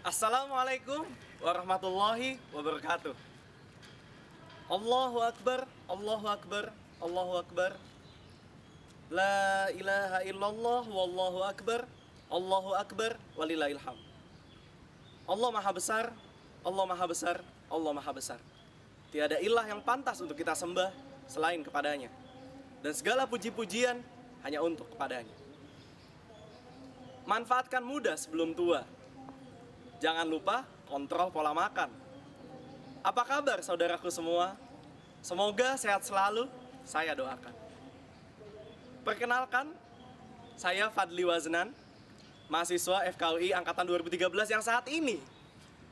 Assalamualaikum warahmatullahi wabarakatuh. Allahu Akbar, Allahu Akbar, Allahu Akbar. La ilaha illallah, wallahu akbar, Allahu Akbar, walillahil hamd. Allah Maha Besar, Allah Maha Besar, Allah Maha Besar. Tiada ilah yang pantas untuk kita sembah selain kepadanya. Dan segala puji-pujian hanya untuk kepadanya. Manfaatkan muda sebelum tua. Jangan lupa kontrol pola makan. Apa kabar saudaraku semua? Semoga sehat selalu, saya doakan. Perkenalkan, saya Fadli Waznan, mahasiswa FKUI Angkatan 2013 yang saat ini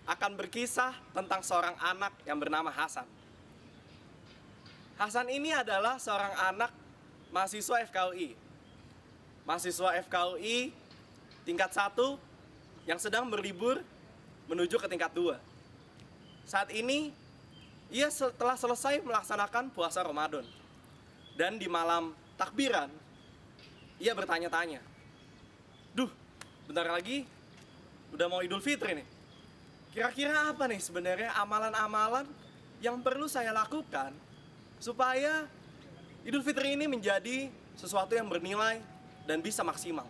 akan berkisah tentang seorang anak yang bernama Hasan. Hasan ini adalah seorang anak mahasiswa FKUI. Mahasiswa FKUI tingkat 1 yang sedang berlibur menuju ke tingkat 2. Saat ini, ia telah selesai melaksanakan puasa Ramadan. Dan di malam takbiran, ia bertanya-tanya, "Duh, bentar lagi udah mau Idul Fitri nih. Kira-kira apa nih sebenarnya amalan-amalan yang perlu saya lakukan supaya Idul Fitri ini menjadi sesuatu yang bernilai dan bisa maksimal?"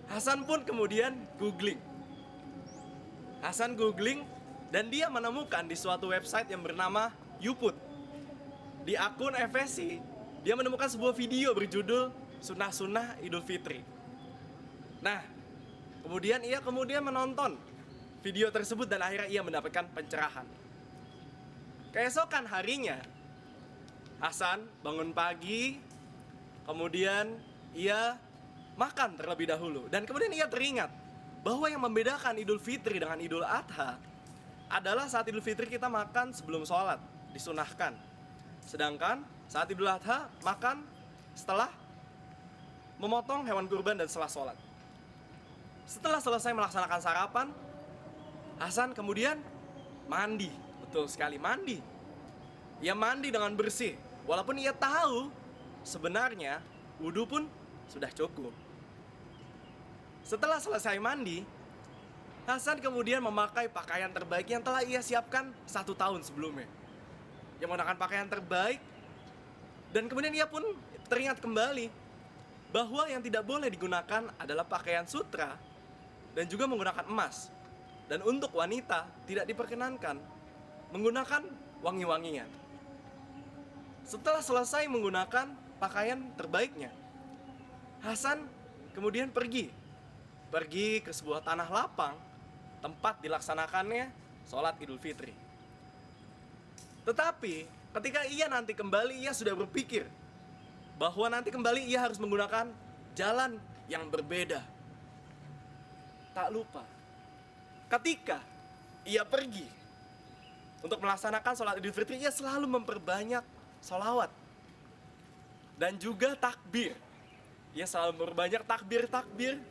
Hasan pun kemudian googling. Hasan googling dan dia menemukan di suatu website yang bernama YouPut. Di akun FSC, dia menemukan sebuah video berjudul Sunnah-Sunnah Idul Fitri. Nah, kemudian ia menonton video tersebut dan akhirnya ia mendapatkan pencerahan. Keesokan harinya, Hasan bangun pagi, kemudian ia makan terlebih dahulu. Dan kemudian ia teringat bahwa yang membedakan Idul Fitri dengan Idul Adha adalah saat Idul Fitri kita makan sebelum sholat, disunahkan. Sedangkan saat Idul Adha makan setelah memotong hewan kurban dan setelah sholat. Setelah selesai melaksanakan sarapan, Hasan kemudian mandi. Betul sekali, mandi. Ia mandi dengan bersih. Walaupun ia tahu sebenarnya wudhu pun sudah cukup. Setelah selesai mandi, Hasan kemudian memakai pakaian terbaik yang telah ia siapkan 1 tahun sebelumnya. Ia menggunakan pakaian terbaik, dan kemudian ia pun teringat kembali bahwa yang tidak boleh digunakan adalah pakaian sutra dan juga menggunakan emas. Dan untuk wanita tidak diperkenankan menggunakan wangi-wangian. Setelah selesai menggunakan pakaian terbaiknya, Hasan kemudian pergi ke sebuah tanah lapang tempat dilaksanakannya sholat Idul Fitri. Tetapi ketika ia nanti kembali, ia sudah berpikir bahwa nanti kembali ia harus menggunakan jalan yang berbeda. Tak lupa, ketika ia pergi untuk melaksanakan sholat Idul Fitri, ia selalu memperbanyak sholawat dan juga takbir. Ia selalu memperbanyak takbir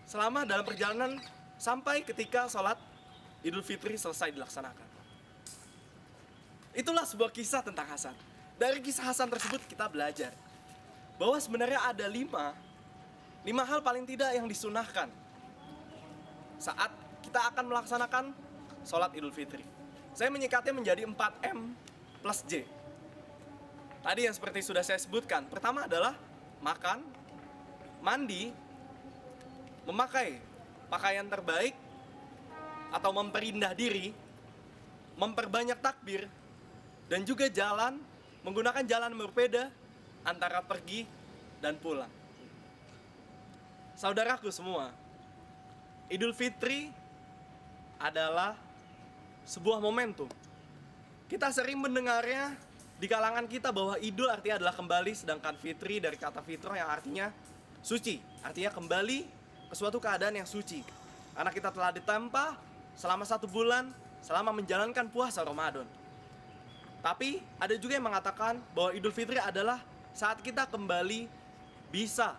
selama dalam perjalanan sampai ketika sholat Idul Fitri selesai dilaksanakan. Itulah sebuah kisah tentang Hasan. Dari kisah Hasan tersebut kita belajar bahwa sebenarnya ada lima hal paling tidak yang disunahkan saat kita akan melaksanakan sholat Idul Fitri. Saya menyingkatnya menjadi 4M plus J. Tadi yang seperti sudah saya sebutkan, pertama adalah makan, mandi, memakai pakaian terbaik atau memperindah diri, memperbanyak takbir, dan juga menggunakan jalan berbeda antara pergi dan pulang. Saudaraku semua, Idul Fitri adalah sebuah momentum. Kita sering mendengarnya di kalangan kita bahwa Idul artinya adalah kembali, sedangkan Fitri dari kata fitrah yang artinya suci, artinya kembali ke suatu keadaan yang suci. Karena kita telah ditempa selama 1 bulan selama menjalankan puasa Ramadan. Tapi ada juga yang mengatakan bahwa Idul Fitri adalah saat kita kembali bisa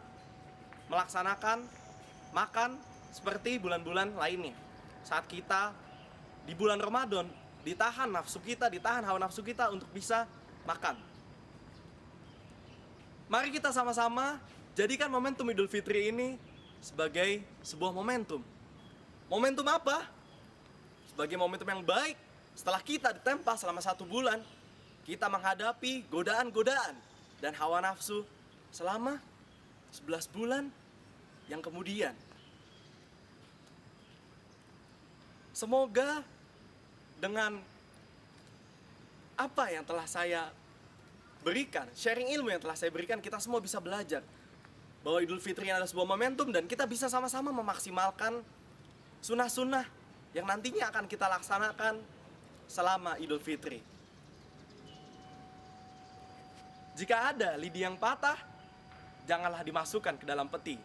melaksanakan makan seperti bulan-bulan lainnya. Saat kita di bulan Ramadan ditahan hawa nafsu kita untuk bisa makan. Mari kita sama-sama jadikan momentum Idul Fitri ini sebagai sebuah momentum. Momentum apa? Sebagai momentum yang baik setelah kita ditempa selama 1 bulan, kita menghadapi godaan-godaan dan hawa nafsu selama 11 bulan yang kemudian. Semoga dengan apa yang telah saya berikan, sharing ilmu yang telah saya berikan, kita semua bisa belajar bahwa Idul Fitri adalah sebuah momentum dan kita bisa sama-sama memaksimalkan sunnah-sunnah yang nantinya akan kita laksanakan selama Idul Fitri. Jika ada lidi yang patah, janganlah dimasukkan ke dalam peti.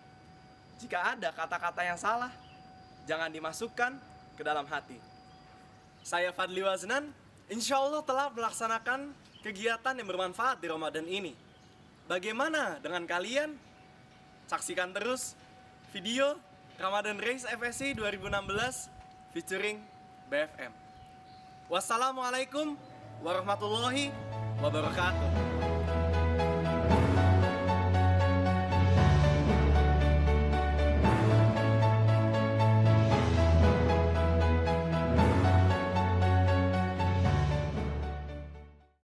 Jika ada kata-kata yang salah, jangan dimasukkan ke dalam hati. Saya Fadli Waznan, insya Allah telah melaksanakan kegiatan yang bermanfaat di Ramadan ini. Bagaimana dengan kalian? Saksikan terus video Ramadan Race FSC 2016 featuring BFM. Wassalamualaikum warahmatullahi wabarakatuh.